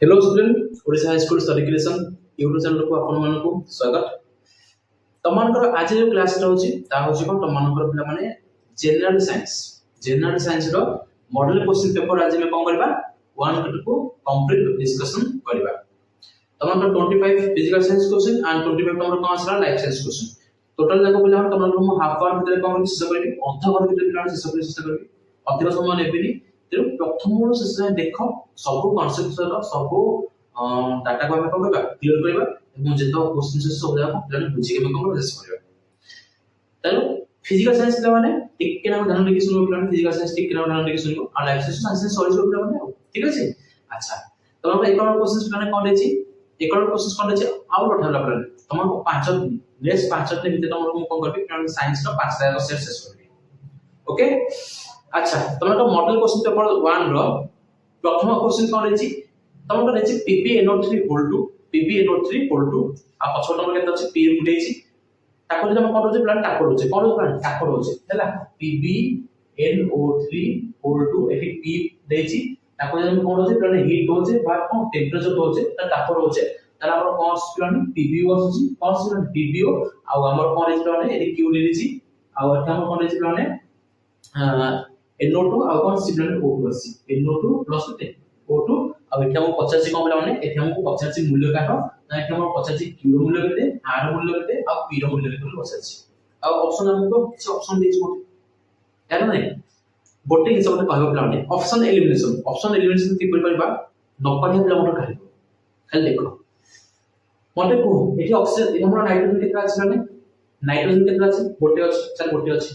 Hello student Odisha high school study creation YouTube channel को आपण मानक स्वागत। तमनकर आज जो क्लास रहउची ता होची कोन तमनकर पिला माने जनरल साइंस रो मॉडल क्वेश्चन पेपर आज में कोन करबा वन को कंप्लीट डिस्कशन करबा। तमनकर 25 फिजिकल साइंस क्वेश्चन एंड 25 तमर कोन आसला लाइफ साइंस क्वेश्चन टोटल जाको पिला तमनकर मो हाफ आवर भीतर कोन शेष करबी अर्ध आवर भीतर पिला शेष करबी अधिक समय नेबिनी। तेणु प्रथम शेष देख सब कनसेप्ट सब डाटा को कोन करबा क्लियर करबा एवं जेतो क्वेश्चन सब जाको पिला बुझी के कोन शेष करबा। तेणु फिजिकल साइंस पिला माने टिके ना ध्यान देके सुनो पिला फिजिकल साइंस टिके ना ध्यान देके सुनो और लाइफ साइंस सॉरी जो पिला माने ठीक अछि। अच्छा तो हम एक और क्वेश्चन पिला ने कोन देछि एक और क्वेश्चन कोन देछि आउ पठाला पिला तमको 5 नेक्स्ट 5 दिन भीतर तमको कोन करबी पिला साइंस रो 5 टा सेट शेष करबी। ओके अच्छा तमको मॉडल क्वेश्चन पेपर 1 रो प्रथम क्वेश्चन कोन देछि तमको देछि PbNO3 = PbNO3 = आ पछो नंबर केते अछि P उठेछि ताको जे हम कोन रोजे प्लान ताको रोजे कोन रोजे प्लान ताको रोजे हैला PbNO3 = एठी P देछि ताको जे हम कोन रोजे प्लान हीट होजे बा कोन टेंपरेचर होजे ता ताको रोजे ताला हमर कोन प्लान PbO अछि कोन प्लान PbO आ हमर कोन रेज प्लान एठी Q देछि आ एठी हमर कोन रेज प्लान NO2 आ कोन सिग्नल O2 अछि NO2 प्लस O2 आ एठी हम 85 कोन माने एठी हमको 85 मूल्य काटो ना एठी हम 85 Q रो मूल्य केते R रो मूल्य केते आ P रो मूल्य केते 85 आ ऑप्शन हमको किछ ऑप्शन देछि कोन यार नै गोटे हिसाब से कहबो प्लान ऑप्शन एलिमिनेशन की करबा न पढ़े प्लान मोटर खाली खाली देखो मते को एठी ऑक्सीजन हमरा नाइट्रोजन केते अछि माने नाइट्रोजन केते अछि गोटे अछि चल गोटे अछि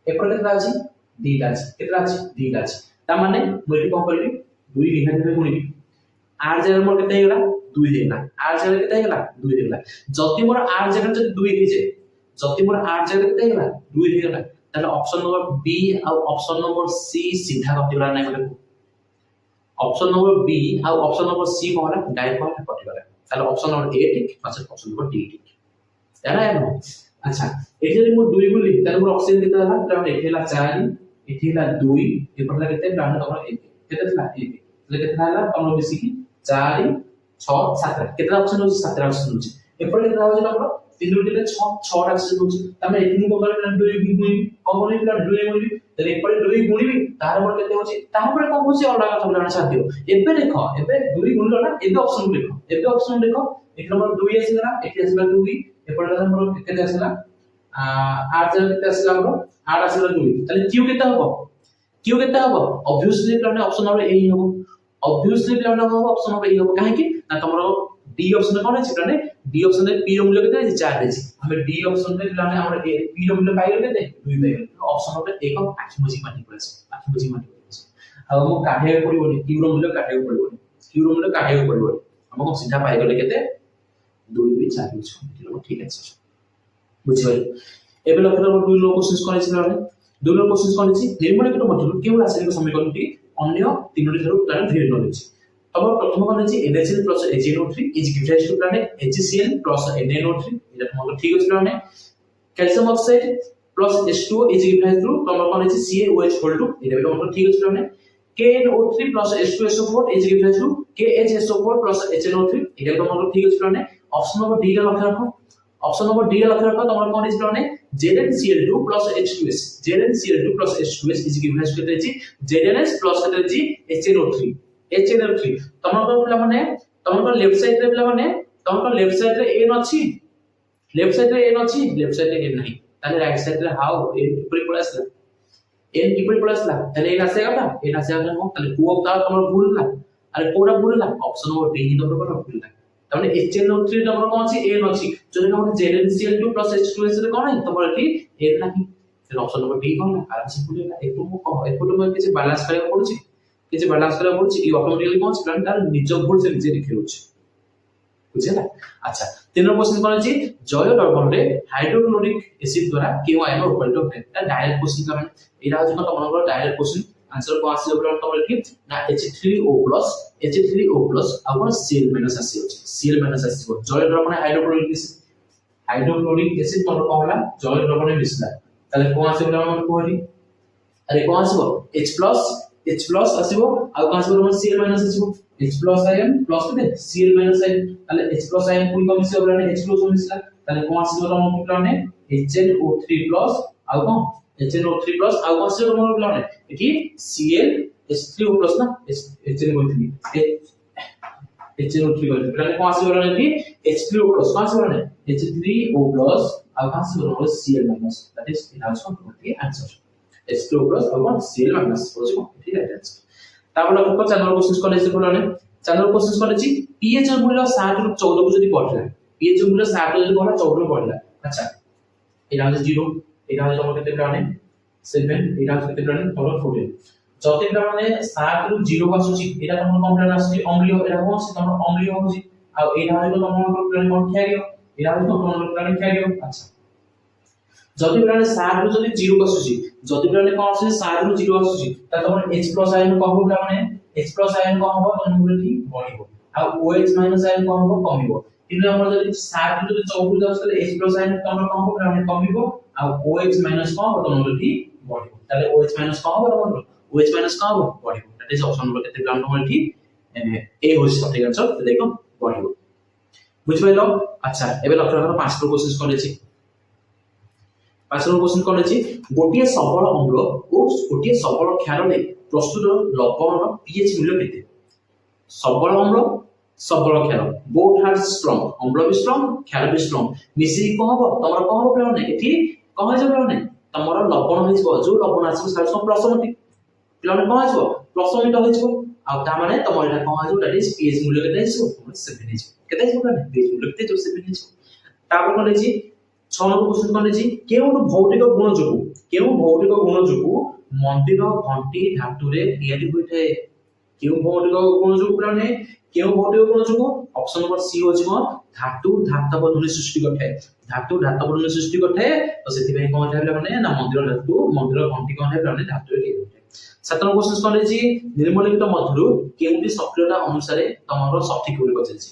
एपर केते अछि दीटा अछि केते अछि दीटा अछि ता माने मोइटी कोन करबी 2 डिवाइड में गुणिबी r जगह मोर केते हेला 2 हेला r जगह केते हेला 2 हेला जति मोर r जगह जति 2 हे जे जति मोर r जगह केते हेला 2 हेला ताले ऑप्शन नंबर बी और ऑप्शन नंबर सी सीधा कटिबला नै बोले ऑप्शन नंबर बी और ऑप्शन नंबर सी कोला डायरेक्ट कटिबला ताले ऑप्शन नंबर ए ठीक अच्छा ऑप्शन नंबर डी ठीक याना यानो अच्छा ए जति मोर 2 गुली ताले मोर ऑक्सीजन केते हला ताले एठी हला 4 एठी हला 2 एपरला केते प्लान तमर 1 केते हला 1 ले केते हला तमर बेसी की 4 6 7 केते ऑप्शन होची 7 ऑप्शन होची एपर केते होची तमर 3 गुली 6 6 ऑप्शन होची तमे एठी को कर प्लान 2 गुली कम गुली प्लान 2 गुली तले एपर 2 गुली तार मोर केते होची तापर कम होची अलग सब जाना साथियो एबे देखो एबे 2 गुली ना एबे ऑप्शन देखो एक नंबर 2 आसीला एठी आसीला 2 एपर मोर केते आसीला r जगह केते आसीला हमरो r आसीला 2 तले q केते हबो ऑब्वियसली प्लान ऑप्शन नंबर ए हबो ऑब्वियसली प्लान हबो ऑप्शन नंबर ए हबो काहे कि ना तमरो डी ऑप्शन कोन अछि प्लान डी ऑप्शन रे p रो मूल्य केते अछि 4 अछि हमें डी ऑप्शन रे प्लान हमर ए p रो मूल्य पाइल केते 2 पाइल ऑप्शन नंबर एक आखि बुझी माटी पड़छ आ हम काढे पड़िबोनी q रो मूल्य काढे पड़िबोनी हमको सीधा पाइ गेले केते 2 भी 4 भी ठीक अछि बुझिबे एबे लक्ष्य नंबर 2 लो क्वेश्चन कोन अछि प्लान 2 लो क्वेश्चन कोन अछि निम्नलिखित मध्यरु केवल रासायनिक समीकरणटी अन्य तीनोटी ठाରୁ प्लान भिन्न अछि तब प्रथम कोन अछि NaCl + HNO3 is given to plan HCl + NaNO3 एटा हमर ठीक अछि plan calcium oxide + H2O is given to तब कोन अछि CaOH = एटा भी हमर ठीक अछि plan KNO3 + H2SO4 is given to KHSO4 + HNO3 एटा भी हमर ठीक अछि प्लान ऑप्शन नंबर डी ला लक्ष्य रखो ऑप्शन नंबर डी ला लक्ष्य रखो तमर कोन अछि plan ZnCl2 + H2S ZnCl2 + H2S is given as केते अछि ZnS + केते अछि HNO3 तमर प्ला माने तमर लेफ्ट साइड रे प्ला माने तमर लेफ्ट साइड रे n अछि लेफ्ट साइड रे n नाही ताले राइट साइड रे हाउ n किपरि पळसला ताले n आसे गटा n आसे गटा हो ताले को का तमर भूलला अरे कोडा भूलला ऑप्शन नंबर डी ही तमर कोन भूलला तमने HNO3 तमर कोन अछि n अछि जने हम ZnCl2 + H2S रे कोन है तमर एठी n नाही फिर ऑप्शन नंबर बी कोन आराम से भूलला एतो मो कह एतो मो किछ बैलेंस करे पड़ुची ई ऑटोमेटिकली कोन प्लान तार निज भूल से निजे लिखे होची बुझला। अच्छा तीन नंबर क्वेश्चन कोन अछि जय द्रवण रे हाइड्रोक्लोरिक एसिड द्वारा केओ आयन रूपांतरित होय ता डायरेक्ट क्वेश्चन का एरा अछि तमर डायरेक्ट क्वेश्चन आंसर को आसी प्लान तमर ठीक ना H3O+ आ कोन Cl- आसी होची Cl- आसी जय द्रवण हाइड्रोक्लोरिक एसिड तमर कहला जय द्रवण मिसला ताले कोन आसी प्लान कोहरी अरे कोन आसीबो H+ H प्लस आसीबो आ कोन आसीबो हमर Cl माइनस आसीबो H प्लस आयन प्लस के Cl माइनस आयन ताले H प्लस आयन पूरी कम मिसियो ब्लाने H प्लस मिसला ताले कोन आसीबो हमर ब्लाने HNO3 प्लस आ कोन HNO3 प्लस आ कोन आसीबो हमर ब्लाने एठी Cl H3O प्लस ना HNO3 HNO3 ब्लाने कोन आसीबो ब्लाने एठी H3O प्लस कोन आसीबो ब्लाने H3O प्लस आ कोन आसीबो हमर Cl minus that is in our the answer H2O plus और वन Cl minus बोझो ठीक है आंसर तापर लोग को चैनल क्वेश्चंस कोन ऐसे बोलाने चैनल क्वेश्चंस कोन अछि pH मूल्य 7 ରୁ 14 को जदी पढला pH मूल्य 7 ରୁ जदी पढला 14 ରୁ पढला अच्छा एटा है 0 एटा है हमर केते प्लाने 7 एटा है केते प्लाने 14 जति प्लाने 7 ରୁ 0 आसुची एटा हमर कोन प्लान आसुची अम्लीय एटा कोन से हमर अम्लीय होची आ एटा है तो हमर प्लान कोन खेरियो एटा है तो हमर प्लान खेरियो अच्छा जति प्लाने 7 ରୁ जदी 0 आसुची जति प्लाने कोन से 7 ରୁ 0 आसुची त तमन H+ आयन कोन हो प्लाने H+ आयन कोन हो तमन ठीक बढिबो आ OH- आयन कोन हो कमिबो इने हमर जदी 7 ରୁ जदी 14 जाउस तले H+ आयन तमन कोन हो प्लाने कमिबो आ OH- कोन हो तमन ठीक बढिबो तले OH- कोन हो तमन OH- कोन हो बढिबो दैट इज ऑप्शन नंबर केते प्लान तमन ठीक ए हो सঠিক आंसर देखो बढिबो बुझ पाइलो अच्छा एबे लक्ष्य करो 5 रो क्वेश्चन करेछि 5 रो क्वेश्चन करेछि गोटिए सबल अम्ल और गोटिए सबल क्षार ले प्रस्तुत लवणर pH मूल्य केते सबल अम्ल सबल क्षार बोथ आर स्ट्रांग अम्ल भी स्ट्रांग क्षार भी स्ट्रांग मिसी को हबो तमरा को हबो प्लाने एठी कह जे प्लाने तमरा लवण होइबो जो लवण आछो साइड को प्लसमेटिक प्लाने कह आछो प्लसमेटिक होइबो आ ता माने तमरा एटा कह आछो दैट इज pH मूल्य केते आछो 7 आछो केते आछो प्लाने pH मूल्य केते 7 आछो तापर कोन अछि 6 नंबर क्वेश्चन कोन अछि केउ भौतिक गुण जोगु मंदिर घंटी धातु रे तयारी होइथे केउ भौतिक गुण जोगु प्लाने केउ भौतिक गुण जोगु ऑप्शन नंबर सी होछि कोन धातु धातव ध्वनि सृष्टि करथे धातु धातव ध्वनि सृष्टि करथे तो सेति भाई कोन थाले माने ना मंदिर घंटी कोन थाले माने धातु रे तयारी होइथे 7 नंबर क्वेश्चन कोन अछि निर्मलित मधुरु केउटी सक्रियता अनुसार तमरो सठिक बोली पछाछि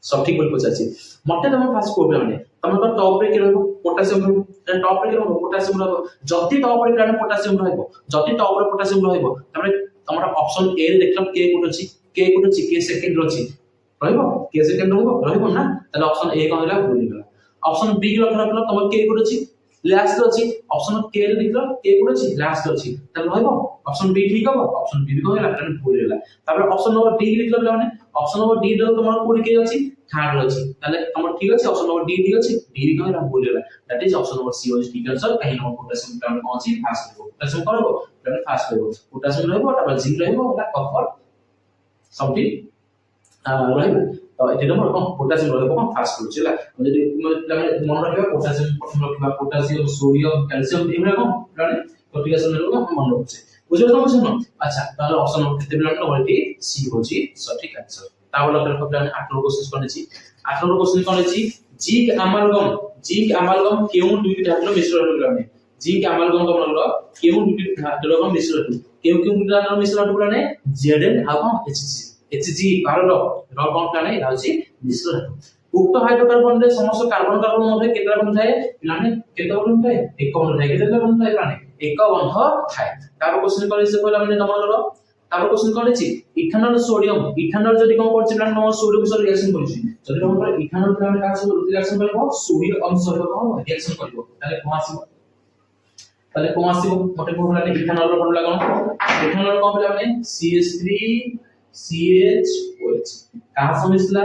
सठिक बोली पछाछि मते तम फास्ट को प्लाने तम तो टॉप रे के रहबो पोटेशियम रहबो टॉप रे के रहबो पोटेशियम रहबो जति टॉप रे प्लाने पोटेशियम रहबो जति टॉप रे पोटेशियम रहबो तमरे तमरा ऑप्शन ए रे देखलम के गुण अछि के सेकंड अछि रहबो के सेकंड रहबो ना तले ऑप्शन ए कोन होला भूली गला ऑप्शन बी के रखला तम के गुण अछि लास्ट अछि ऑप्शन के रे देखलो के गुण अछि लास्ट अछि तले रहबो ऑप्शन बी ठीक हो ऑप्शन बी कोन होला प्लाने भूली गला तापर ऑप्शन नंबर डी लिखलो प्लाने ऑप्शन नंबर डी दो तमरा कोड के अछि थर्ड अछि ताले तमर ठीक अछि ऑप्शन नंबर डी ठीक अछि डी कोन होला भूली गला that is option number C is ठीक आंसर कहीं नंबर पोटेशियम प्लाने कोन अछि फास्ट रहबो पोटेशियम करबो प्लाने फास्ट रहबो पोटेशियम रहबो तापर जिंक रहबो होला कपर समथिंग रहबो तो एते नंबर कोन पोटेशियम रहबो कोन फास्ट होछला जदि प्लाने मन रखबा पोटेशियम प्रथम रखबा पोटेशियम सोडियम कैल्शियम एबरा कोन प्लाने तो ठीक अछि रहबो मन रखछे बुझो तो बुझो अच्छा ताले ऑप्शन नंबर केते प्लाने तो एटी सी होछि सठिक आंसर तावल लक्ष्य प्लाने 8 नंबर क्वेश्चन कोन अछि 8 नंबर क्वेश्चन कोन अछि जिंक अमालगम केउ दुई धातुर मिश्रण प्लाने जिंक अमालगम तो मनलो केउ दुई धातुर मिश्रण केउ धातुर मिश्रण प्लाने Zn आ कोन Hg कारण कोन प्लाने होछि मिश्रण उक्त हाइड्रोकार्बन रे समस्त कार्बन मध्ये केते बंध थाए प्लाने केते बंध थाए एक बंध थाए केते बंध थाए प्लाने एक बंध थाए तार क्वेश्चन करे से कहला माने तमरो तापर क्वेश्चन कोन अछि इथेनॉल सोडियम इथेनॉल जदी कोन करछि प्लान नमो सोडियम सर रिएक्शन करछि जदी हम इथेनॉल प्लान का से रिएक्शन करबो सोडियम अंश सहित कोन रिएक्शन करबो ताले कोन आसीबो मते फॉर्मूला ने इथेनॉल रो फॉर्मूला कोन इथेनॉल कोन प्लान ने CH3CHOH का समिसला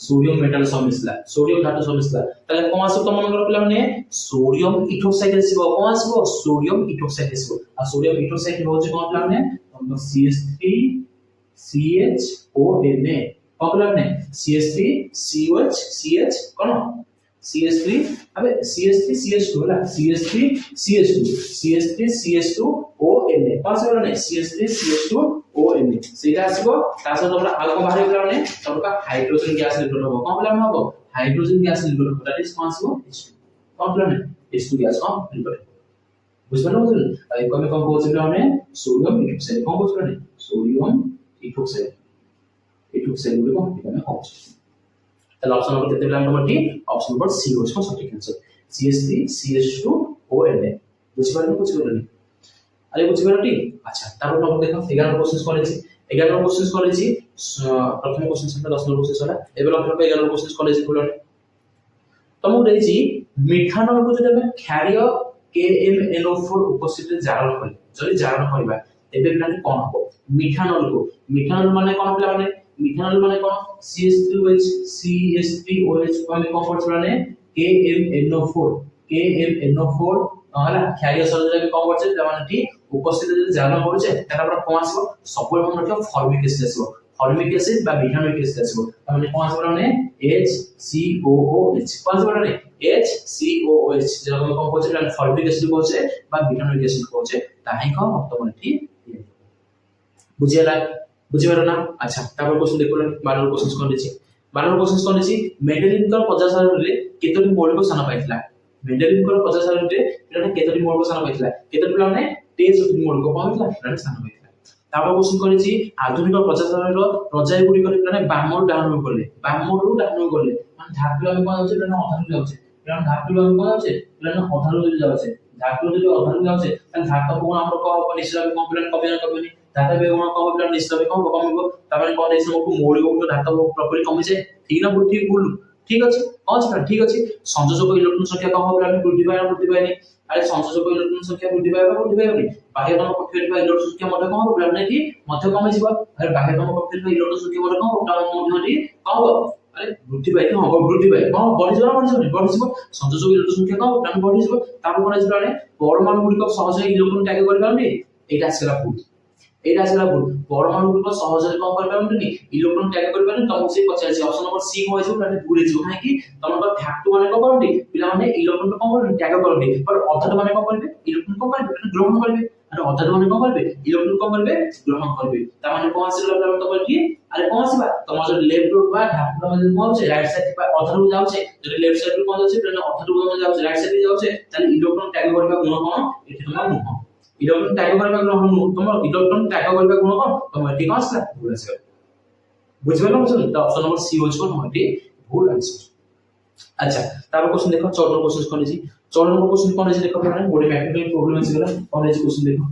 सोडियम मेटल समिसला सोडियम धातु समिसला ताले कोन आसीबो त मन प्लान ने सोडियम इथोक्साइड आसीबो कोन आसीबो सोडियम इथोक्साइड आसीबो आ सोडियम इथोक्साइड होछि कोन प्लान ने CH3CHONA कॉम्प्लेक्स ने CH3COH कोन CH3 अबे CH3CH2 होला CH3CH2ONA पास होला ने CH3CH2ONA सेटा आसीबो तासे तमरा आगो बाहर गेला ने तमका हाइड्रोजन गैस लिक्विड होबो कॉम्प्लेक्स होबो हाइड्रोजन गैस लिक्विड होबो दैट इज कोन आसीबो H2 कॉम्प्लेक्स H2 गैस कोन लिक्विड बुझलो बुझलो आई कोन कंपोज ने सोडियम इथोक्साइड कंपोज करने सोडियम इथोक्साइड बोले कोन एने कंपोज ताले ऑप्शन नंबर केते प्लान number D option number C होछ सठिक आंसर CH3CH2ONA बुझि पारले আরে বুঝি পারলি? আচ্ছা তারপর আমরা দেখো 11 কোশ্চেন করেছি 11 কোশ্চেন করেছি প্রথম কোশ্চেন ছিল 10 নম্বর কোশ্চেন ছিল এবার আমরা 11 কোশ্চেন করেছি বলুন ତମକୁ ଦେଇଛି ମିଥାନଲକୁ ଯଦି ଆମେ କ୍ଷାରୀୟ KMNO4 ଉପସ୍ଥିତିରେ ଜାରଣ କରିବା ଯଦି ଜାରଣ କରିବା ତେବେ ପିଲାମାନେ କଣ ହବ ମିଥାନଲ ମାନେ କଣ ପିଲାମାନେ ମିଥାନଲ ମାନେ କଣ CH3OH CH3OH କୁ ଆମେ କଣ କରୁଛୁ ମାନେ KMNO4 ହେଲା କ୍ଷାରୀୟ ସଂଯୋଜକ ଆମେ କଣ କରୁଛେ ପିଲାମାନେ ଏଠି ଉପସ୍ଥିତି ଯଦି ଜାରଣ କରୁଛେ ତାହେଲେ ଆମର କଣ ଆସିବ ସବୁବେଳେ ମନେ ରଖିବ ଫର୍ମିକ ଏସିଡ ଆସିବ फॉर्मिक एसिड বা বিটানোইক एसिड আসবে তার মানে কোন আসবে মানে HCOOH কোন আসবে মানে HCOOH যেটা আমরা কোন বলছি মানে ফর্মিক এসিড বলছে বা বিটানোইক এসিড বলছে তাই কম বর্তমানে ঠিক বুঝিলা বুঝিপারো না আচ্ছা তারপর কোশ্চেন দেখুন 12 কোশ্চেন কোন দিছি 12 কোশ্চেন কোন দিছি মেন্ডেলিনकर 50 সালে কেতোটি মৌলিক স্থান পাইছিলা মেন্ডেলিনकर 50 সালে এটা কেতোটি মৌলিক স্থান পাইছিলা কেতোটি মানে 23 মৌলিক পাইছিলা এটা স্থান পাইছিলা তারপর কোশ্চেন করেছি আধুনিক প্রজাতন্ত্রের পর্যায় গুড়ি করে মানে বামর ডাউন করলে মানে ধাতুর আমি কোন যাচ্ছে মানে অধারু যাচ্ছে কারণ ধাতুর আমি কোন যাচ্ছে মানে অধারু যাচ্ছে ধাতু যদি অধারু যাচ্ছে তাহলে ধাতু কোন আমরা কম নিশ্চিত ভাবে কম্পিউটার কমে না কমে ধাতু বেগুন কম্পিউটার নিশ্চিত ভাবে কমিব তারপরে কোন দিন আমাকে মৌলিক গুণ ধাতু প্রপারলি কমিছে ঠিক না ভুল ঠিক আছে ঠিক আছে সংযোজক ইলেকট্রন সংখ্যা কম হবে আমি বৃদ্ধি পায়নি আরে সংযোজক ইলেকট্রন সংখ্যা বৃদ্ধি পাইবনি বাহ্যতম কক্ষের বা ইলেকট্রন সংখ্যা মধ্যে কম হবে প্লান কি মধ্যে কমে যাব আরে বাহ্যতম কক্ষের বা ইলেকট্রন সংখ্যা মধ্যে কম হবে তার মধ্যে কম হবে আরে বৃদ্ধি পাই কম বড়ি যাব সংযোজক ইলেকট্রন সংখ্যা কম প্লান বড়ি যাব তারপর কোন আছে প্লানে পরমাণু গুলিক সহজে ইলেকট্রন ত্যাগ করে পারবে এইটা আসলে ভুল পরমাণু গুলিক সহজে কম করে পারবে ইলেকট্রন ত্যাগ করে পারবে তখন সে পচাইছে অপশন নম্বর সি হয়ে যাব প্লানে ভুলে যাব হ্যাঁ কি তোমার ধাতু মানে কম করবে পিলা মানে ইলেকট্রন কম করবে ত্যাগ করবে বাট অধাতু মানে কম করবে ইলেকট্রন কম করবে গ্রহণ করবে আর অধাতু মানে কম করবে ইলেকট্রন কম করবে গ্রহণ করবে তার মানে কোন আসলে প্লান তোমার কি আরে কোন আসবা তোমার যদি লেফট রুট বা ধাতু মানে কোন হচ্ছে রাইট সাইড বা অধাতু যাচ্ছে যদি লেফট সাইড কোন যাচ্ছে প্লানে অধাতু কোন যাচ্ছে রাইট সাইডে যাচ্ছে তাহলে ইলেকট্রন ত্যাগ করবে গুণ কোন এটি তোমার গুণ ইলেকট্রন ত্যাগ করবে গুণ তোমার ইলেকট্রন ত্যাগ করবে গুণ কোন তোমার ঠিক আছে ভুল আছে বুঝবেন তো অপশন নম্বর সি হচ্ছে তোমার ভুল आंसर আচ্ছা তারপর কোশ্চেন দেখো 14 নম্বর কোশ্চেন কোন আছে 14 নম্বর কোশ্চেন কোন আছে দেখো মানে বডি ম্যাথমেটিক্যাল প্রবলেম আছে গলা কোন আছে কোশ্চেন দেখো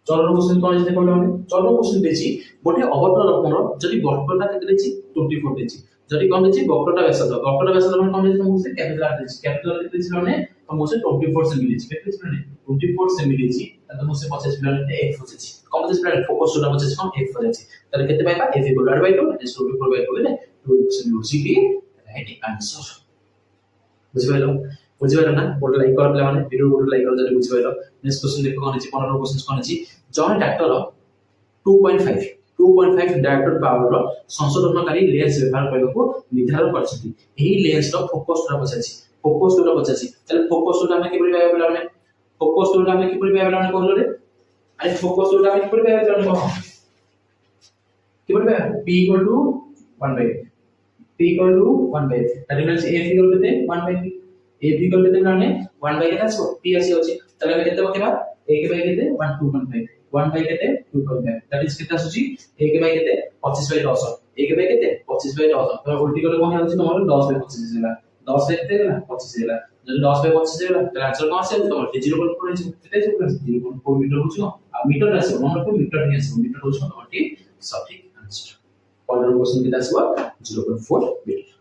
14 নম্বর কোশ্চেন কোন আছে দেখো মানে 14 নম্বর কোশ্চেন দিয়েছি বডি অবতল রকমর যদি বক্রতা কেতে দিয়েছি 24 দিয়েছি যদি কোন দিয়েছি বক্রতা ব্যাসার্ধ মানে কোন দিয়েছি তোমাকে ক্যাপিটাল দিয়েছি ক্যাপিটাল দিয়েছি মানে তোমাকে 24 সেমি দিয়েছি কেতে দিয়েছি মানে 24 সেমি দিয়েছি তাহলে তোমাকে 50 মিলিয়ন f হচ্ছে কম দিয়েছি মানে ফোকাস ওটা হচ্ছে কম f হচ্ছে তাহলে কেতে পাইবা f = r/2 that is 24/2 হলে 2 হচ্ছে কি রাইট आंसर বুঝিপাইলো না বোর্ড লাইক করা মানে ভিডিও বোর্ড লাইক করা যদি বুঝিপাইলো নেক্সট কোশ্চেন দেখো কোন আছে 15 কোশ্চেন কোন আছে জনে ডাক্তার 2.5 ডায়োপ্টার পাওয়ার সংশোধনকারী লেন্স ব্যবহার କରିବାକୁ ନିର୍ଦ୍ଧାରଣ କରିଛନ୍ତି ଏହି ଲେନ୍ସ ର ଫୋକସ୍ ଟା ପଚାରିଛି ତାହେଲେ ଫୋକସ୍ ଟା ଆମେ କିପରି ପାଇବା ପିଲାମାନେ କହିଲେ ଆରେ ଫୋକସ୍ ଟା ଆମେ କିପରି ପାଇବା ପିଲାମାନେ କହ কিপৰি পায় p = 1/8 that means a equal to 1/8 a equal to মানে 1/8 আসবে p আসি আছে তাহলে আমি কেতে পকেবা a কে বাই কেতে 1/2.5 1 বাই কেতে 2.5 that is কেতে আসুচি a কে বাই কেতে 25/10 a কে বাই কেতে 25/10 তো উল্টি করলে কোন হচ্ছে তোমার 10/25 ହେଲା 10 কেতে ହେଲା 25 ହେଲା যদি 10/25 ହେଲା তাহলে आंसर কোন আসে তোমার 0.4 আছে কেতে 0.4 মিটার হচ্ছে আর মিটার আছে মনে রাখো মিটার নিয়ে আসবে মিটার হচ্ছে তোমার ঠিক সঠিক आंसर 15 क्वेश्चन কেতে আসবে 0.4 মিটার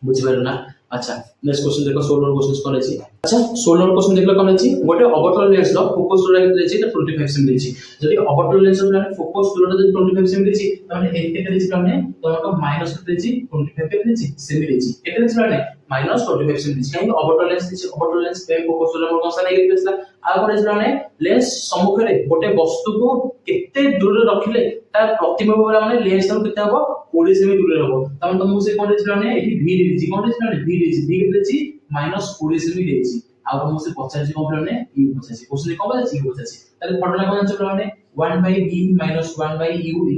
বুঝিপারো না আচ্ছা নেক্সট কোশ্চেন দেখো 16 কোশ্চেন কোন আছে আচ্ছা 16 কোশ্চেন দেখলে কোন আছে গোটে অবতল লেন্স র ফোকাস দূরতা কেতে দিয়েছি এটা 25 সেমি দিয়েছি যদি অবতল লেন্স র ফোকাস দূরতা যদি 25 সেমি দিয়েছি তাহলে এই কেতে দিয়েছি মানে তোমাকে মাইনাস কেতে দিয়েছি 25 কেতে দিয়েছি সেমি দিয়েছি কেতে দিয়েছি মানে মাইনাস 25 সেমি দিয়েছি কারণ অবতল লেন্স দিয়েছি অবতল লেন্স পে ফোকাস দূরতা মোর কোন নেগেটিভ আসলা আর কোন আছে মানে লেন্স সম্মুখরে গোটে বস্তুକୁ কেতে দূরে রাখিলে তার প্রতিবিম্ব মানে লেন্স র কেতে হবে 20 সেমি দূরে হবে তখন তুমি সে কোন আছে মানে এটি ভি দিয়েছি কোন আছে মানে ভি দিয়েছি ভি কেতে দিয়েছি -20 সেমি দিয়েছি ଆଉ ତମକୁ ସେ ପଚାରିଛି କଣ ପ୍ଲାନେ u ପଚାରିଛି କୋଶ୍ଚେନ କଣ ପଚାରିଛି u ପଚାରିଛି ତାହେଲେ ଫର୍ମୁଲା କଣ ଅଛି ପ୍ଲାନେ 1/v - 1/u =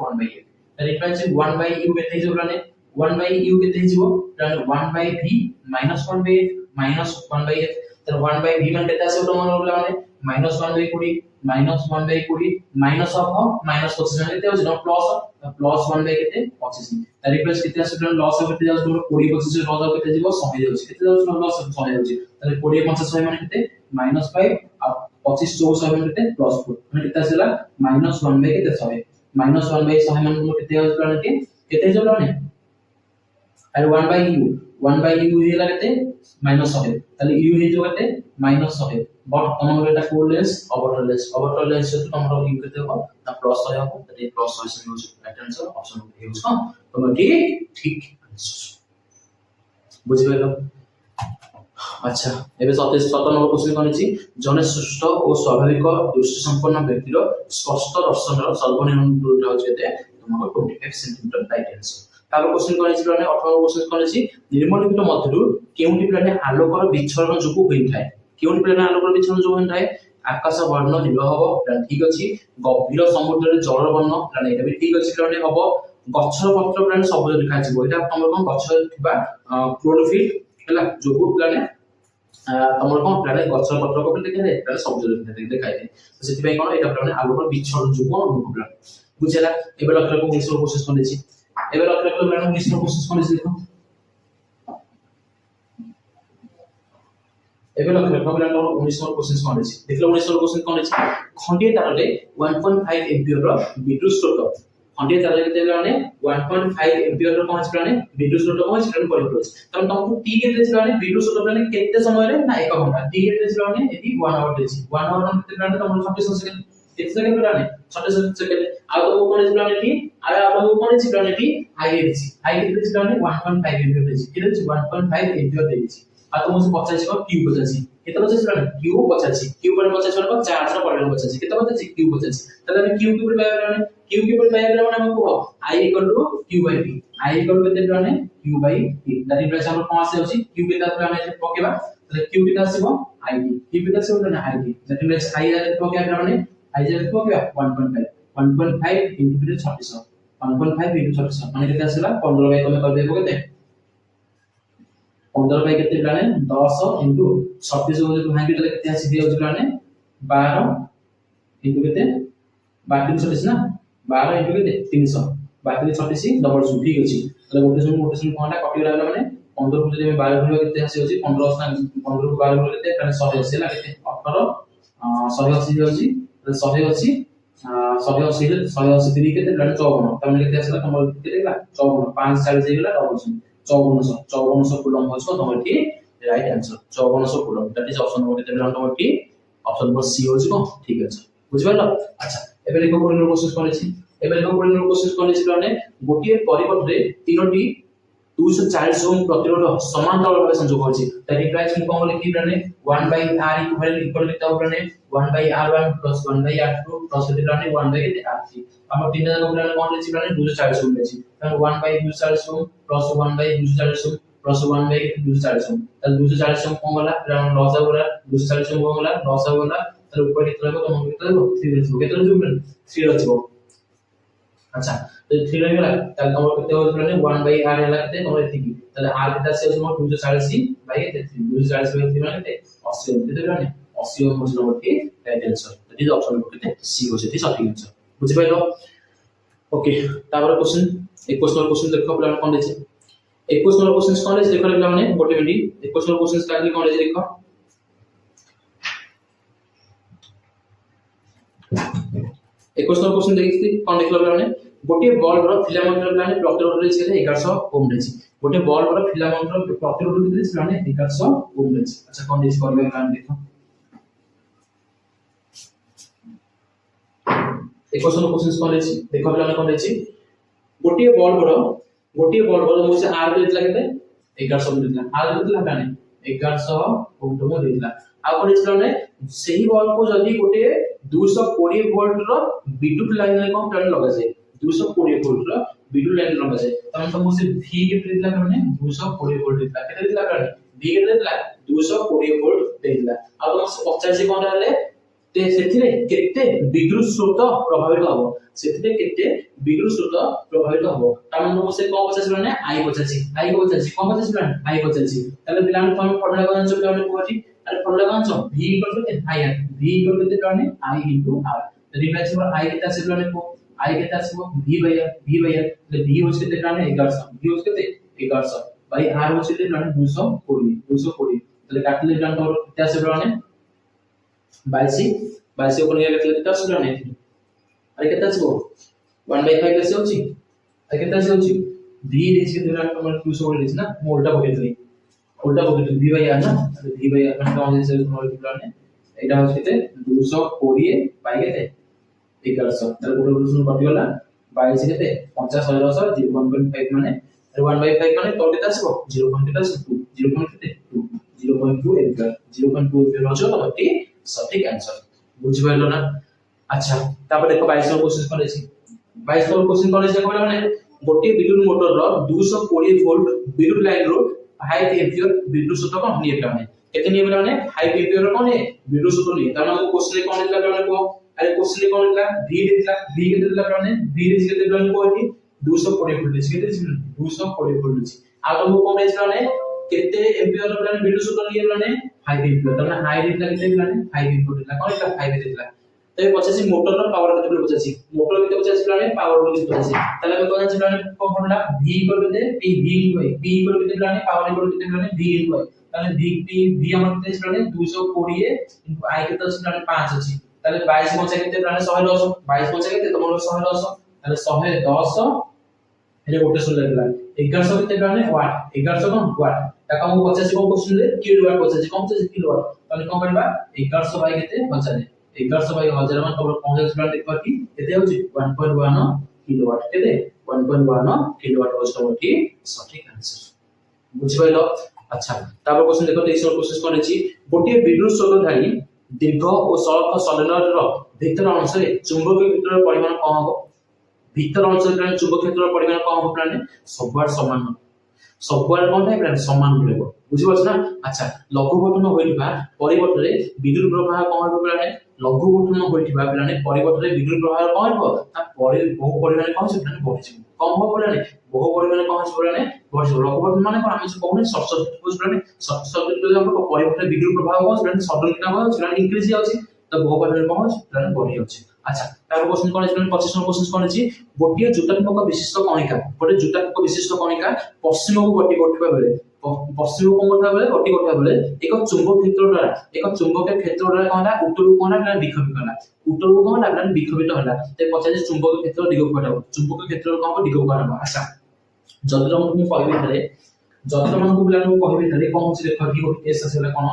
1/f ତାହେଲେ ଏଟା ଅଛି 1/u କେତେ ହେଇଯିବ ପ୍ଲାନେ 1/u କେତେ ହେଇଯିବ ପ୍ଲାନେ 1/v - 1/f - 1/f तो 1 by v मान केते आसे तो मन बोला माने -1 by 20 -1 by 20 माइनस ऑफ -25 मान केते हो प्लस 1 by केते 25 तार रिप्लेस केते आसे तो लॉस ऑफ केते जाउ 20 25 लॉस ऑफ केते जीवो 100 जाउ केते जाउ लॉस ऑफ 100 जाउ ताले 20 50 100 मान केते -5 आ 25 24 मान केते +4 मान केते आसेला -1 by केते 100 -1 by 100 मान केते हो प्लान केते जाउ प्लान और 1 by u हेला केते -100 ताले u हे जो केते -100 बट तमरो एटा कोलेस ऑर्बिटल लेंस तो तमरो u केते हो ता +100 हो ताले +100 से use right answer option use हां तम ठीक बुझि गेलो अच्छा एबे 27 नंबर क्वेश्चन कोन छी जने सुष्ठ और स्वाभाविक दृष्टि संपन्न व्यक्तिर स्पष्ट दर्शनर सर्वनिम्न दूरता होचे ते तमरो 25 सेंटीमीटर राइट आंसर तापर क्वेश्चन कोन छी प्लाने 18 क्वेश्चन कोन छी निर्मलिखित मध्यरु केउंटी प्लाने आलोकर विच्छरण जोगु होई थाए केउंटी प्लाने आलोकर विच्छरण जोगु होई थाए आकाश वर्ण नील हबो प्लान ठीक अछि गभीर समुद्र रे जल वर्ण प्लान एटा भी ठीक अछि प्लाने हबो गछर पत्र प्लान सबज लिखा छिबो एटा तमरो कोन गछ थिबा क्लोरोफिल हला जोगु प्लाने तमरो कोन प्लाने गछर पत्र को लिखा दे प्लाने सबज लिखा दे तो सेति कोन एटा प्लाने आलोकर विच्छरण जोगु होबो प्लान बुझला एबे लक्ष्य को मिश्र प्रोसेस कोन छी एबे लक्ष्य को मैंने मिश्र प्रोसेस कोन छी देखो एबे लक्ष्य को मैंने मिश्र प्रोसेस कोन छी देखलो मिश्र प्रोसेस कोन छी खंडित तार रे 1.5 एम्पियर रो विद्युत स्रोत खंडित तार केते लाने 1.5 एम्पियर रो कोन छी लाने विद्युत स्रोत कोन छी लाने परिप्रोज तम तुमको टी केते छी लाने विद्युत स्रोत लाने केते समय रे ना 1 घंटा टी केते छी लाने एटी 1 आवर देछि 1 आवर केते लाने तुम 26 सेकंड केते सेकंड लाने 26 सेकंड आ तो कोन छी लाने टी आ आपको कोन छी लाने टी हाई केते छी लाने 1.5 एम्पियर देछि केते छी 1.5 एम्पियर देछि आ तो मुझे 50 को क्यू 50 केते 50 लाने क्यू 50 क्यू पर 50 पर चार्ज रो परिमाण 50 केते 50 क्यू 50 तले हम क्यू के ऊपर पाया लाने क्यू के ऊपर पाया लाने हमको i q by p i केते लाने q by p that is हम कौन से होची q के तरफ लाने पकेबा तले q के तरफ सिबो i q के तरफ सिबो लाने i दैट इज i रे पकेबा लाने i रे पकेबा 1.5 into 36 1.5 into 36 माने केते आसेला 15 बाय कमे कर देबो केते 15 बाय केते लाने 10 into 36 को जो भांगी देले केते आसी दियो लाने 12 into केते 12 36 ना 12 into केते 300 12 36 डबल सु ठीक अछि तले गोटे सुन कोनटा कटि लागला माने 15 को जदि 12 भलियो केते आसी होची 15 को 12 भलियो केते माने 180 ला केते 18 180 होची 180 180 3 केते लाने 54 तमने केते आसीला तमर केते लागला 54 5 40 जेगला डबल सु 5400 कूलम होचो तमर ठीक right answer 5400 coulomb that is option number केते लाने तमर ठीक ऑप्शन नंबर सी होची को ठीक अछि बुझबेला अच्छा एबे देखो कोन प्रोसेस कोन अछि एबे देखो कोन प्रोसेस कोन अछि लाने गोटिए परिपथ रे तीनोटी 240 ओम प्रतिरोध समांतर भाবে संयोग होछि दैट इम्प्लाइज कि कोन लिखि लाने 1 by r इक्वल लिखता हो लाने 1 by r1 plus 1 by r2 plus लाने 1 by r3 हम तीन जगह लाने कोन लिखि लाने 240 ओम लेछि त 1 by 240 Om plus 1 by 240 Om plus 1 by 240 ओम त 240 ओम कोन गला राउंड लॉस हो गला 240 ओम कोन गला लॉस हो गला त ऊपर कितना को तुम कितना को 3 रहबो केतना जो 3 रहबो अच्छा तो 3 रह गेला त तमर केते हो लाने 1 by r हला केते तमर एतिकी तले r केते से तुम 240 by केते 240 by 3 माने 80 ओम केते लाने 80 ओम होछ नंबर के right answer that is option number केते सी होछ एति सटीक आंसर बुझि पाइलो ओके तापर क्वेश्चन 21 नंबर क्वेश्चन देखो प्लान कोन देछि 21 नंबर क्वेश्चन कोन देछि देखो प्लान माने गोटे मिनिट 21 नंबर क्वेश्चन काली कोन देछि देखो 21 नंबर क्वेश्चन देखि कोन देखलो प्लान गोटे बल्ब रो फिलामेंट रो प्लान प्रतिरोध रे छै 1100 ओम रे छै गोटे बल्ब रो फिलामेंट रो प्रतिरोध रे छै प्लान 1100 ओम रे छै अच्छा कोन देछि करबे प्लान देखो 21 नंबर क्वेश्चन कोन देछि देखो प्लान कोन देछि गोटे बल्ब रो मुझे आर देतला केते 1100 ओम देतला आर देतला प्लान 1100 ओम तो देतला आ कोन देछि प्लान सेही बल्ब को जदी गोटे 220 वोल्ट रो विद्युत लाइन रे कोन प्लान लगा जाय 220 वोल्ट रो विद्युत लाइन लगा जाय तमन तो मुझे v के देतला माने 220 वोल्ट देतला केते देतला प्लान v के देतला 220 वोल्ट देतला आ तो मुझे 85 कोन रहले ते सेथिरे केते विद्युत स्रोत प्रभावित हबो सेथिरे केते विद्युत स्रोत प्रभावित हबो तामन को से कोन पचासी माने आई पचासी कोन पचासी माने आई पचासी ताले बिलान तुम फॉर्मूला कोन जो बिलान कोठी अरे फॉर्मूला कोन जो v equal to I R v equal to बिलान I into R replace for I केता से बिलान को आई केता से v बाय r ले v होछ केते बिलान 1100 v होछ केते 1100 बाय r होछ केते बिलान 220 ताले काटले बिलान तो केता से बिलान 22 ऊपर गया केते केता से बिलान अरे केता से 1/5 कैसे होची अरे केता से होची v रेज के बिलान तो 200 रेज ना मैं उल्टा पकेतली v बाय r ना v बाय r का होछ से बिलान एटा होछ केते 220 बाय केते 1100 तार गोटे रूल कटि गला 22 केते 50 100 0.5 माने 1/5 माने तो केते आसीबो 0.2 0.2 एम्पियर 0.2 एम्पियर होछ तमति सटीक आंसर बुझि पाइलो ना अच्छा तापर देखो 22 नंबर क्वेश्चन करेछि 22 नंबर क्वेश्चन करेछि देखो माने गोटे विद्युत मोटर रो 220 वोल्ट विद्युत लाइन रो 5 एम्पियर विद्युत स्रोत को निये माने केते निये माने 5 एम्पियर रो कोने विद्युत स्रोत निये तार हमको क्वेश्चन कोन दिला माने को अरे क्वेश्चन कोन दिला v केते दिला माने v रेज केते दिला को एठी 220 वोल्ट केते 220 वोल्ट आ तुमको कोन रेज माने केते एम्पियर रो माने विद्युत स्रोत निये माने 5 एम्पियर त माने हाई रेज केते माने 5 एम्पियर दिला कोन एटा 5 दिला तो 85 मोटर रो पावर केते 85 मोटर केते 85 माने पावर केते 85 ताले हम कोन जानि माने कोन formula v equal to p v by p equal केते माने पावर इक्वल केते माने v बाय ताले v हमर केते माने 220 इनटू i केते माने 5 अछि ताले 22 पंचा केते माने 110 22 पंचा केते तमरो 110 ताले 110 हेले गोटे सुन लागला 1100 केते माने वाट 1100 कोन वाट ताका हम 85 कोन क्वेश्चन रे किलोवाट 85 कोन 85 किलोवाट ताले कोन करबा 1100 बाय केते 50 1100 बाय 1000 मान तमरो 50 देखबा कि केते होची 1.1 किलोवाट केते 1.1 किलोवाट होच तमरो सटीक आंसर बुझि पाइलो अच्छा तापर क्वेश्चन देखो 23 नंबर क्वेश्चन कोन अछि गोटे विद्युत स्रोत धारी दीर्घ और सड़क सोलेनॉइड रो भीतर अंश रे चुंबकीय क्षेत्र परिमाण कम हो भीतर अंश रे चुंबकीय क्षेत्र परिमाण कम हो प्लाने सबवार समान सबवार कोन है प्लान समान रहबो बुझि पाछ ना अच्छा लघु गठन होइबा परिवर्तन रे विद्युत प्रवाह कम हो प्लाने लघु गठन होइबा प्लाने परिवर्तन रे विद्युत प्रवाह कम हो ता बहु परिमाण कम से प्लाने बढ़ि कम हो प्लाने बहु परिमाण कम से प्लाने बढ़ि लघु गठन माने कोन हम कोन शॉर्ट सर्किट बुझ प्लाने शॉर्ट सर्किट रे हम परिवर्तन रे विद्युत प्रवाह कम प्लाने सडन किना हो प्लाने इंक्रीज जाउची तो बहु परिमाण कम हो प्लाने बढ़ि जाउची अच्छा तार क्वेश्चन कोन अछि 25 नंबर क्वेश्चन कोन अछि गोटिया जुटात्मक विशिष्ट कणिका गोटे जुटात्मक विशिष्ट कणिका पश्चिम को गति करथिबा बेले पश्चिम को गति बेले गति करथिबा बेले एक चुंबक क्षेत्र द्वारा एक चुंबकीय क्षेत्र द्वारा कोनला उत्तर को कोनला विक्षेपित होला उत्तर को कोनला प्लान विक्षेपित होला ते 50 चुंबकीय क्षेत्र दिग को हटाबो चुंबकीय क्षेत्र को दिग को हटाबो अच्छा जदर हम कहबे थारे जदर मन को प्लान को कहबे थारे कोन से देखा कि गोटे केस आसेला कोन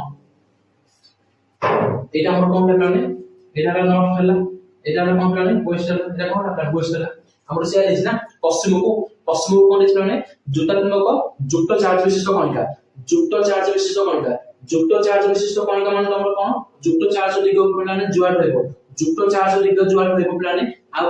एटा हमर कोन प्लान एटा नॉर्थ हला एटा हम कोन प्लान वेस्ट एटा कोन प्लान वेस्ट हला हमर से आइछ ना पश्चिम को कोन इस प्लान जुटात्मक जुक्त चार्ज विशिष्ट कणिका जुक्त चार्ज विशिष्ट कणिका जुक्त चार्ज विशिष्ट कणिका मान हमर कोन जुक्त चार्ज दिग प्लान जुआर रहबो जुक्त चार्ज दिग जुआर रहबो प्लान आ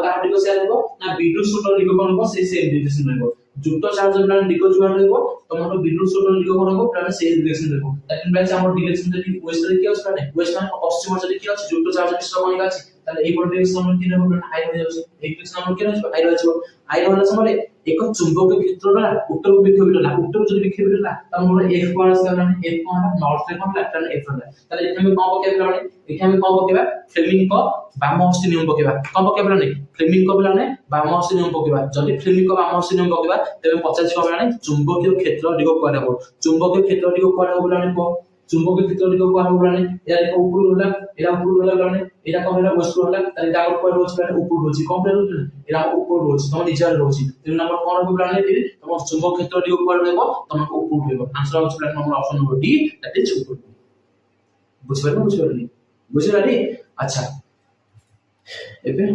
का दिग से रहबो ना विद्युत स्रोत दिग कोन हो से सेम डायरेक्शन रहबो जुक्त चार्ज प्लान दिग जुआर रहबो तमरो विद्युत स्रोत दिग कोन हो प्लान सेम डायरेक्शन रहबो दैट मींस हमर डायरेक्शन जदि वेस्ट रे कि अछि प्लान वेस्ट मान पश्चिम जदि कि अछि जुक्त चार्ज विशिष्ट कणिका अछि ताले এই ডাইরেকশন আমরা কি নেব হাই হয়ে যাচ্ছে এই ডাইরেকশন আমরা কি নেব হাই হয়ে যাবে হাই হওয়ার সময় এক চুম্বকীয় ক্ষেত্রটা উত্তর বিক্ষেপিত না উত্তর যদি বিক্ষেপিত না তাহলে আমরা f কোণ আসবে মানে f কোণ নর্থ রে কোণ লেফট রে f হলা তাহলে এখানে আমি কোণ পকেইবা মানে এখানে আমি কোণ পকেইবা ফ্লেমিং কো বাম হস্ত নিয়ম পকেইবা কোণ পকেইবা মানে ফ্লেমিং কো মানে বাম হস্ত নিয়ম পকেইবা যদি ফ্লেমিং কো বাম হস্ত নিয়ম পকেইবা তবে 50 কো মানে চুম্বকীয় ক্ষেত্র দিগ কোয়াড হবে চুম্বকীয় ক্ষেত্র দিগ কোয়াড হবে মানে কো চুম্বকীয় ক্ষেত্র দিগ কোয়াড হবে মানে এর এক উপর হলা এরা উপর হলা মানে এটা কোন হলা ওয়েস্ট হলা তাহলে এটা উপর রয়েছে মানে উপর রয়েছে কমপ্লিট হচ্ছে এরা উপর রয়েছে তোমার নিচে রয়েছে তিন নম্বর কোন হবে প্ল্যানে দিলে তোমার চুম্বক ক্ষেত্র দিগ কোয়াড হবে তোমাকে উপর হবে आंसर হচ্ছে plan number option number D that is উপর বুঝিপারলি আচ্ছা এবে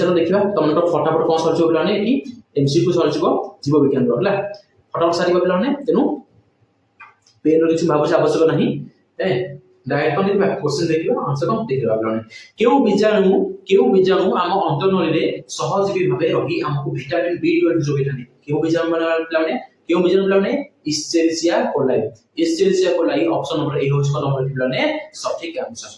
চলো দেখিবা তোমরা ফটাফট কোন সরজ প্ল্যানে এটি এমসিকিউ সরজিব জীব বিজ্ঞান র হলা ফটাফট সারিবা প্ল্যানে তেनु पेन रो किछ भाबुछ आवश्यक नाही ए डायरेक्ट कोन देखबा क्वेश्चन देखिबा आंसर कोन देखिबा प्लाने केउ बीजाणु आम अंतनली रे सहजीवी भाबे रही हमको विटामिन B12 जोगेठानी केउ बीजाणु माने प्लाने केउ बीजाणु प्लाने Escherichia coli. Escherichia coli option number A होछ नंबर पिलाने सठिक आंसर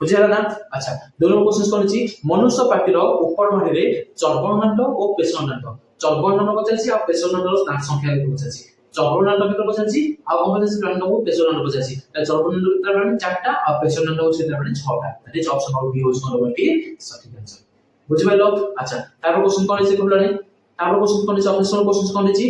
बुझिला ना। अच्छा 2 नंबर क्वेश्चन कोन छी मनुष्य पाटीर ऊपर भाग रे चर्बनांड और पेशनांड चर्बनांड पचासी आ पेशनांड रो संख्या पचासी चर्बनांड केते पचासी आ कोन पचासी प्लान को पेशनांड पचासी चर्बनांड केते प्लान 4टा आ पेशनांड को केते प्लान 6टा that is option number B होछ नंबर टी सठिक आंसर बुझि पाइलो। अच्छा तार क्वेश्चन कोन छै कहलाने तार क्वेश्चन कोन छै ऑप्शन क्वेश्चन कोन छै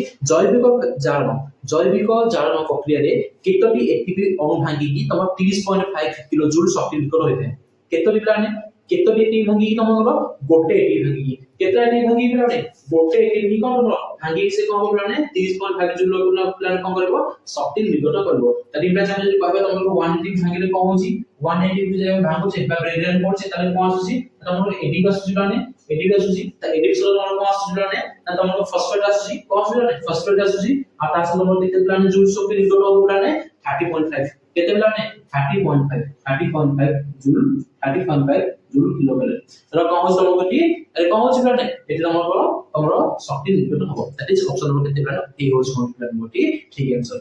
जैविक जारण प्रक्रिया रे केतोटी एटीपी अणु भांगी की तम 30.5 किलो जूल शक्ति निकट होइते केतोटी प्लान केतोटी एटीपी भांगी की तमरो गोटे एटीपी भांगी केतरा एटीपी भांगी प्लान गोटे एटीपी कोन भांगी से कोन प्लान 30.5 जूल प्लान कोन करबो शक्ति निकट करबो तरी इम्प्रेस हम जदी कहबे तमरो 1 एटीपी भांगी रे कोन होची 1 एटीपी जे भांगो छै रेडियन पड़छ ताले कोन आसी तमरो एटीपी आसी प्लान एटीपी आसी त एटीपी से तमरो कोन आसी प्लान ना तमरो फॉस्फेट आसी कोन प्लान फॉस्फेट आसी आ ता से तमरो केते प्लान जूल शक्ति निकट हो प्लान 30.5 केते plan 30.5 joule 30.5 joule kilo calorie तर कोन हो तमरो कटी अरे कोन हो प्लान एटी तमरो शक्ति निकट हो दैट इज ऑप्शन नंबर केते प्लान ए हो प्लान मोटी ठीक आंसर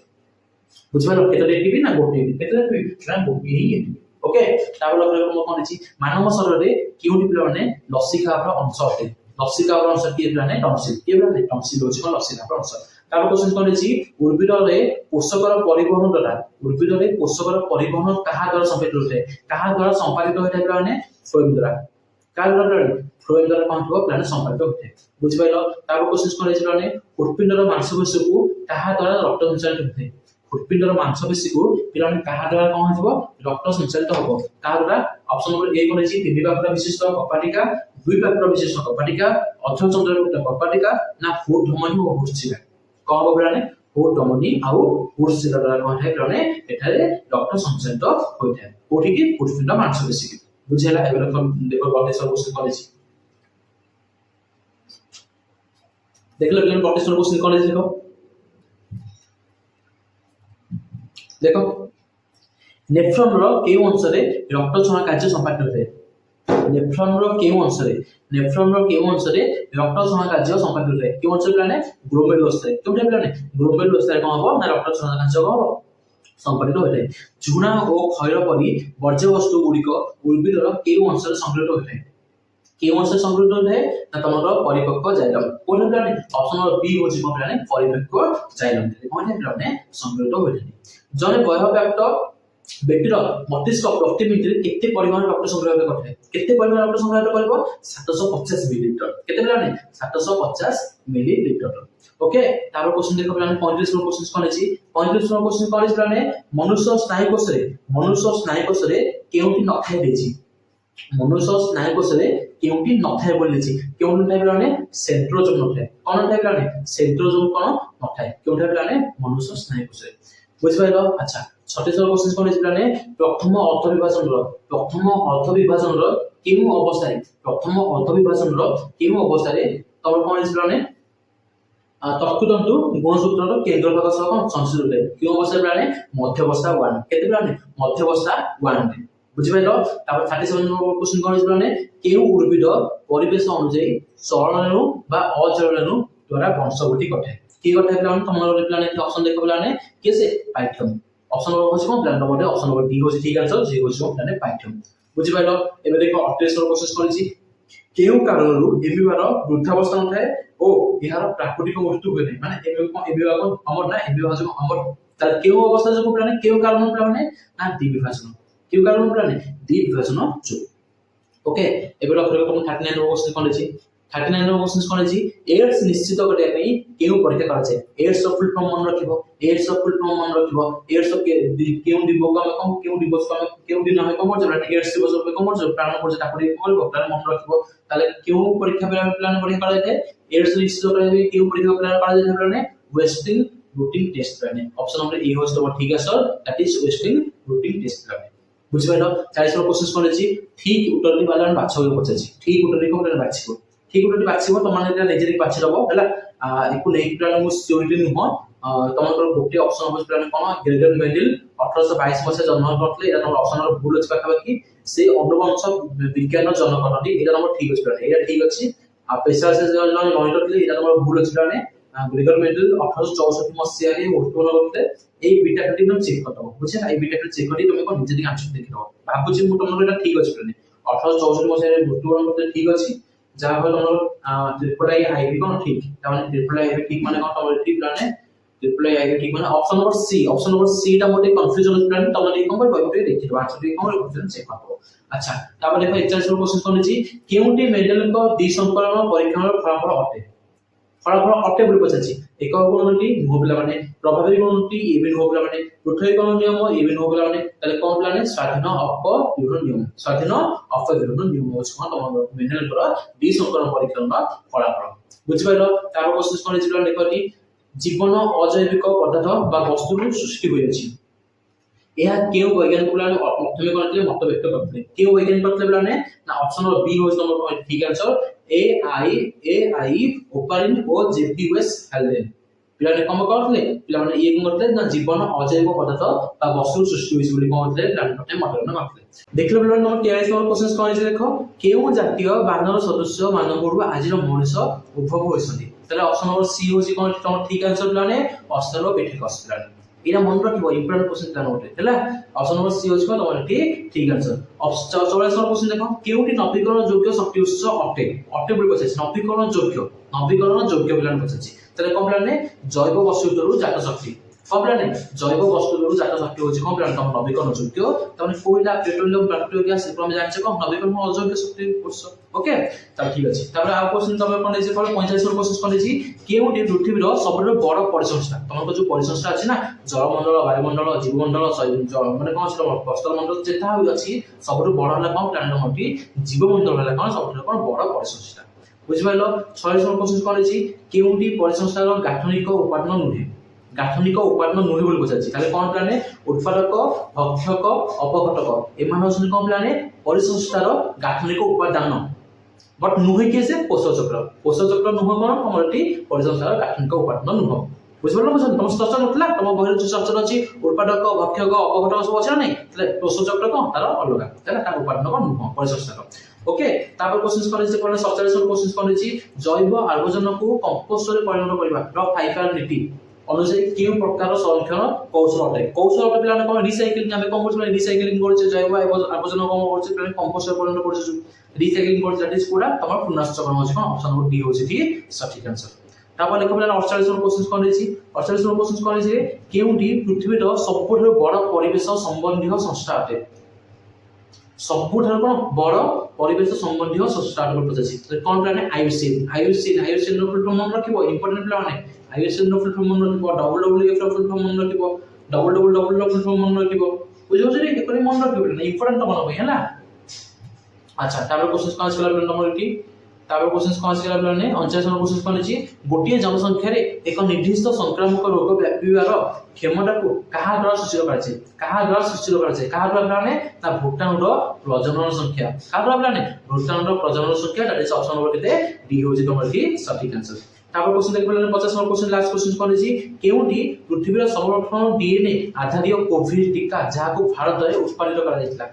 बुझबालो केते एटीपी ना गोटे एटीपी केते एटीपी ना गोटे ही एटीपी ओके ताबो लगे कोन अछि मानव शरीर रे किउटी प्लान लसिकावर अंश अटे लसिकावर अंश की प्लान टॉन्सिल के प्लान टॉन्सिल होछ लसिकावर अंश ताबो क्वेश्चन कोन अछि उर्बिड रे पोषकर परिवहन द्वारा उर्बिड रे पोषकर परिवहन कहा द्वारा संपादित होय प्लान फ्लोएम द्वारा का द्वारा फ्लोएम द्वारा कोन हो प्लान संपादित होय बुझ पाइलो ताबो क्वेश्चन कोन अछि प्लान उर्बिड मांसपेशी को कहा द्वारा रक्त संचालित होय उर्बिड मांसपेशी को प्लान कहा द्वारा कोन होबो रक्त संचालित होबो का द्वारा ऑप्शन नंबर ए कोन अछि तीन भाग विशिष्ट कपाटिका दुई भाग विशिष्ट कपाटिका अर्थचंद्रयुक्त कपाटिका ना फूट धमनी और हुर्चिका कोन हो प्लान फूट धमनी आउ हुर्चिका द्वारा कोन है प्लान एठारे रक्त संचालित होय कोठी की उर्बिड मांसपेशी की बुझेला एबे देखो गटे सब क्वेश्चन कोन अछि देखलो प्लान गटे सब क्वेश्चन कोन अछि देखो नेफ्रॉन रो केउ अंश रे रक्त छणा कार्य संपादित होय नेफ्रॉन रो केउ अंश रे रक्त छणा कार्य संपादित होय केउ अंश प्लान ग्लोमेरुलस रे केउ प्लान ग्लोमेरुलस रे कोन हो ना रक्त छणा कार्य हो संपादित होय झुणा और खैर परी वर्ज्य वस्तु गुडी को उर्बिड रो केउ अंश रे संग्रहित होय केउ अंश संग्रहित होय ना तमरो परिपक्व जाइलम कोन प्लान ऑप्शन नंबर बी हो जिवो प्लान परिपक्व जाइलम कोन प्लान संग्रहित होय जने बयप्राप्त व्यक्तिर मस्तिष्क प्रति मिनिट केते परिमाण रक्त संग्रह करथे केते परिमाण रक्त संग्रह करबो 750 मिलीलीटर केते प्लान 750 मिलीलीटर ओके तारो क्वेश्चन देखो प्लान 35 नंबर क्वेश्चन कोन अछि 35 नंबर क्वेश्चन कोन अछि प्लान मनुष्य स्नायु कोष रे केउटी नथाय देछि मनुष्य स्नायु कोष रे केउटी नथाय बोल देछि केउटी नथाय प्लान सेंट्रोजोम नथाय कोन नथाय प्लान सेंट्रोजोम कोन नथाय केउटी प्लान मनुष्य स्नायु कोष रे बुझ पाइलो। अच्छा 36 नंबर क्वेश्चन कोन अछि प्लान प्रथम अर्थ विभाजन रो केउ अवस्था रे तब कोन अछि प्लान तर्कुतंतु गुणसूत्र रो केंद्र भाग सह संश्लेषित होय केउ अवस्था प्लान मध्यावस्था 1 केते प्लान मध्यावस्था 1 रे बुझ पाइलो। तब 37 नंबर क्वेश्चन कोन अछि प्लान केउ उर्बिड परिवेश अनुसार चलननु बा अचलननु द्वारा वंशवृद्धि घटे की घटे प्लान तमरो प्लान ऑप्शन देखो प्लान कैसे पाइथन ऑप्शन नंबर होछ कोन प्लान नंबर ऑप्शन नंबर डी होछ ठीक आंसर जे होछ प्लान पाइथन बुझि पाइलो। एबे देखो 28 नंबर क्वेश्चन कोन केउ कारणरू एबिवार वृद्धावस्था नथाय ओ इहार प्राकृतिक मृत्यु होय नै माने एबिवार अमर ना एबिवार जो अमर तार केउ अवस्था जो प्लान केउ कारण प्लान ना द्विविभाजन केउ कारण प्लान द्विविभाजन जो ओके एबे लक्ष्य कम 39 नंबर क्वेश्चन कोन अछि 39 नंबर क्वेश्चन कोन अछि एड्स निश्चित करते पई केउ परीक्षा करा छै एड्स फुल फॉर्म मन रखिबो एड्स केउ दिबो कम केउ दिवस कम केउ दिन हम कम जरा एड्स दिवस पे कम जरा प्राण पर ताकरी कोन प्लान मन रखिबो ताले केउ परीक्षा प्लान परीक्षा करा छै एड्स निश्चित करते पई केउ परीक्षा प्लान करा छै plan wasting routine test plan option number A होस तो ठीक answer that is wasting routine test plan बुझ पाइलो। 40 नंबर क्वेश्चन कोन अछि ठीक उत्तर बाला बाछो पछछि ठीक उत्तर को प्लान बाछिबो ठीक उत्तर बाछिबो त माने एटा नेजरी बाछि दबो हला एकु नै प्लान मु सियोरिटी नुह तमर गोटे ऑप्शन होस प्लान कोन ग्रेगर मेंडल 1822 मसे जन्म करथले एटा नंबर ऑप्शन नंबर भूल अछि पाखा कि से अनुवंश विज्ञान जनक नदी एटा नंबर ठीक अछि प्लान एटा ठीक अछि आ पेशा से जन लॉन्च करथले एटा नंबर भूल अछि प्लान গ্রেগর মেন্ডেল 1864 মସିହାରେ ଉଦ୍ଭାବନ କରିଥିଲେ এই বিটা ক্যারোটিন চেক করতে বুঝছে না এই বিটা ক্যারোটিন চেক করি তুমি কোন নিজে দিকে আনসার দেখি দাও ভাবুছি মু তোমার এটা ঠিক আছে প্রাণী 1864 মସିହାରେ উদ্ভাবନ করতে ঠিক আছে যাହା ফলে তোমার ট্রিপল আই আইভি কোন ঠিক তার মানে ট্রিপল আই আইভি ঠিক মানে কোন তোমার ঠিক প্রাণী ট্রিপল আই আইভি ঠিক মানে অপশন নম্বর সি টা মোটে কনফিউজন আছে প্রাণী তোমরা এই কোন বইতে দেখি দাও আনসার দেখি কোন কনফিউজন চেক করো আচ্ছা তারপরে দেখো 41 কোশ্চেন কোনছি কেউটি মেন্ডেলଙ୍କ দ্বি সংকলন পরীক্ষণৰ ফলাফল অটে ফলাফল অটে বলি পচাছি একক গুণটি নহ পিলা মানে প্রভাবী গুণটি এবি নহ পিলা মানে পৃথক গুণ নিয়ম এবি নহ পিলা মানে তাহলে কোন পিলা মানে স্বাধীন অপবিরোধ নিয়ম স্বাধীন অপবিরোধ নিয়ম হচ্ছে কোন তোমার মেন্ডেলଙ୍କର দ্বি সংকলন পরীক্ষণৰ ফলাফল বুঝি পাইলো তারপর কোশ্চেন কোনছি পিলা দেখি জীবন অজৈবিক পদার্থ বা বস্তুর সৃষ্টি হয়েছে ଏହା କେଉଁ ବୈଜ୍ଞାନିକ ପିଲାମାନେ ପ୍ରଥମେ କରିଥିଲେ ମତ ବ୍ୟକ୍ତ କରିଥିଲେ କେଉଁ ବୈଜ୍ଞାନିକ କରିଥିଲେ ପିଲାମାନେ ନା ଅପସନ ବି ହେଉଛି ତମର ଠିକ answer A I ଓପାରିନ୍ O JPS ହାଲେନ୍ ପିଲାମାନେ କଣ କରିଥିଲେ ପିଲାମାନେ ଇଏ କଣ କରିଥିଲେ ନା ଜୀବନ ଅଜୈବ ପଦାର୍ଥ ବା ବସ୍ତୁର ସୃଷ୍ଟି ହୋଇଛି ବୋଲି କଣ କରିଥିଲେ ପିଲାମାନେ ପ୍ରଥମେ ମତ ବ୍ୟକ୍ତ କରିଥିଲେ ଦେଖିଲେ ପିଲାମାନେ ତମର 43 নম্বর কোশ্চেন କଣ ହେଇଛି ଦେଖ କେଉଁ ଜାତୀୟ ବାନର ସଦସ୍ୟ ମାନଙ୍କରୁ ଆଜିର ମଣିଷ ଉଦ୍ଭବ ହୋଇଛନ୍ତି ତାହେଲେ ଅପସନ ନମ୍ବର ସି ହେଉଛି କଣ ତମର ଠିକ ଆନ୍ସର ପିଲାମାନେ ଅସ୍ଟ୍ରାଲୋପିଥେକସ୍ ପିଲାମାନେ এটা মনে রাখিব ইম্পর্টেন্ট কোশ্চেন প্ল্যান ওটে হলা অপশন নম্বর সি হচ্ছে তোমার ঠিক আনসার 44 নম্বর কোশ্চেন দেখো কেউটি নবীকরণ যোগ্য শক্তি উৎস অটে অটে বলি পছাছি নবীকরণ যোগ্য প্ল্যান পছাছি তাহলে কোন প্ল্যানে জৈব বস্তুরু জাত শক্তি কোন প্ল্যানে জৈব বস্তুরু জাত শক্তি হচ্ছে কোন প্ল্যান তোমার নবীকরণ যোগ্য তাহলে কোইলা পেট্রোলিয়াম প্রাকৃতিক গ্যাস এগুলো আমি জানছি কোন নবীকরণ অযোগ্য শক্তি উৎস ওকে তাহলে ঠিক আছে তারপরে আর কোশ্চেন তোমার কোন এই যে 45 নম্বর কোশ্চেন কোন এই কেউটি পৃথিবীর সবচেয়ে বড় পরিসংখ্যা তোমার যে পরিসংখ্যা আছে না জলমণ্ডল বায়ুমণ্ডল জীবমণ্ডল মানে কোন ছিল স্থলমণ্ডল যেটা আছে সবচেয়ে বড় হলা কোন প্ল্যানেট মধ্যে জীবমণ্ডল হলা কোন সবচেয়ে কোন বড় পরিসংখ্যা বুঝিপাইলো 46 নম্বর কোশ্চেন কোন এই কেউটি পরিসংখ্যার গাঠনিক উপাদান নুহে গাঠনিক উপাদান নুহে বলি বুঝাচ্ছি তাহলে কোন প্ল্যানে উৎপাদক ভক্ষক অপঘটক এମାନେ হচ্ছেন কোন প্ল্যানে পরিসংখ্যার গাঠনিক উপাদান बट नुहे किसे पोषक चक्र नुह कोन हमरटी परिसंख्यार गाठनिक उपादान नुह बुझिबल बुझन तुम स्पष्ट नथला तुम बहिर जो चर्चा अछि उत्पादक भक्षक अपघटक सब अछि नै तले पोषक चक्र कोन तार अलगा तले ता उपादान कोन नुह परिसंख्यार ओके तापर क्वेश्चन करे जे कोन 47 क्वेश्चन करे छी जैव आवर्जन को कंपोस्ट रे परिणत करबा द फाइबर नीति अनुसार केउ प्रकार संरक्षण कौशल अटे पिलाने कोन रिसाइक्लिंग हमें कंपोस्ट में रिसाइक्लिंग करछे जैव आवर्जन कोन करछे पिलाने कंपोस्ट रे परिणत करछे रिसाइक्लिंग करछे दैट इज कोडा तमर पुनर्चक्रण होछि कोन ऑप्शन नंबर डी होछि कि सटीक आंसर तापर लेखो पिलाने 48 नंबर क्वेश्चन कोन रेछि 48 नंबर क्वेश्चन कोन रेछि केउटी पृथ्वीर सबठो बड़ परिवेश संबंधी संस्था अटे सबठो कोन बड़ परिवेश संबंधी संस्था अटे पछाछि कोन पिलाने आईयूसीएन नो फुल फॉर्म मन रखिबो इंपोर्टेंट पिलाने आईयूसीएन नो फुल फॉर्म मन रखिबो डब्ल्यूडब्ल्यूएफ नो फुल फॉर्म मन रखिबो डब्ल्यूडब्ल्यूडब्ल्यू नो फुल फॉर्म मन रखिबो बुझो जे एकरे मन रखिबो इंपोर्टेंट तो मन हैला अच्छा तापर क्वेश्चन कौन से लेवल नंबर 80 तापर क्वेश्चन कौन से लेवल ने 49 नंबर क्वेश्चन कौन अछि गोटिए जनसंख्या रे एक निर्दिष्ट संक्रामक रोग व्यापीबार क्षमता को कहा द्वारा सूचित कराछे कहा द्वारा माने ता भूताणु रो प्रजनन संख्या कहा द्वारा माने भूताणु रो प्रजनन संख्या दैट इज ऑप्शन नंबर केते डी होजी तमर की सटीक आंसर तापर क्वेश्चन देख पड़ले 50 नंबर क्वेश्चन लास्ट क्वेश्चन कौन अछि केउटी पृथ्वीर सर्वप्रथम डीएनए आधारित कोविड टीका जहा को भारत रे उत्पादित करा जायतिला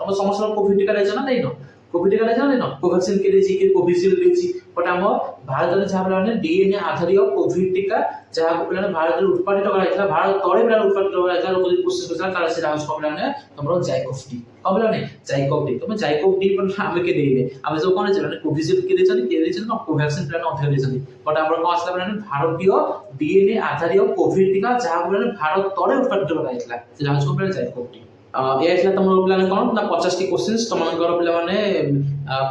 तुम समस्त कोविड टीका लेछ ना देनो कोविड टीका लेछ ना देनो कोवैक्सीन के देछि कि कोविशील्ड देछि बट हम भारत रे जहा माने डीएनए आधारित कोविड टीका जहा को प्लान भारत रे उत्पादित करा जायतिला भारत तळे प्लान उत्पादित करा जायतिला लोक कोशिश करला तारा से हाउस को प्लान तमरो जाइकोव डी तुम जाइकोव डी पर हम के देबे हम जो कोन छै कोविशील्ड के देछन ना कोवैक्सीन प्लान अधे देछन बट हमर को असला प्लान भारतीय डीएनए आधारित कोविड टीका जहा को प्लान भारत तळे उत्पादित करा जायतिला से हाउस को प्लान जाइकोव डी एथला तुम प्लान कोन ना 50 टी क्वेश्चंस तुमनकर पिला माने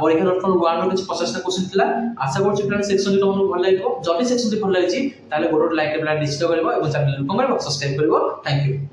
परीक्षा डॉट कॉम 1 रो किछ 50 टा क्वेश्चन थिला आशा करछि प्लान सेक्शन तुमन भल लागो जदी सेक्शन भल लागिछि ताले गोटो लाइक प्लान डिस्कस करबो एवं चैनल को करबो सब्सक्राइब करबो थैंक यू।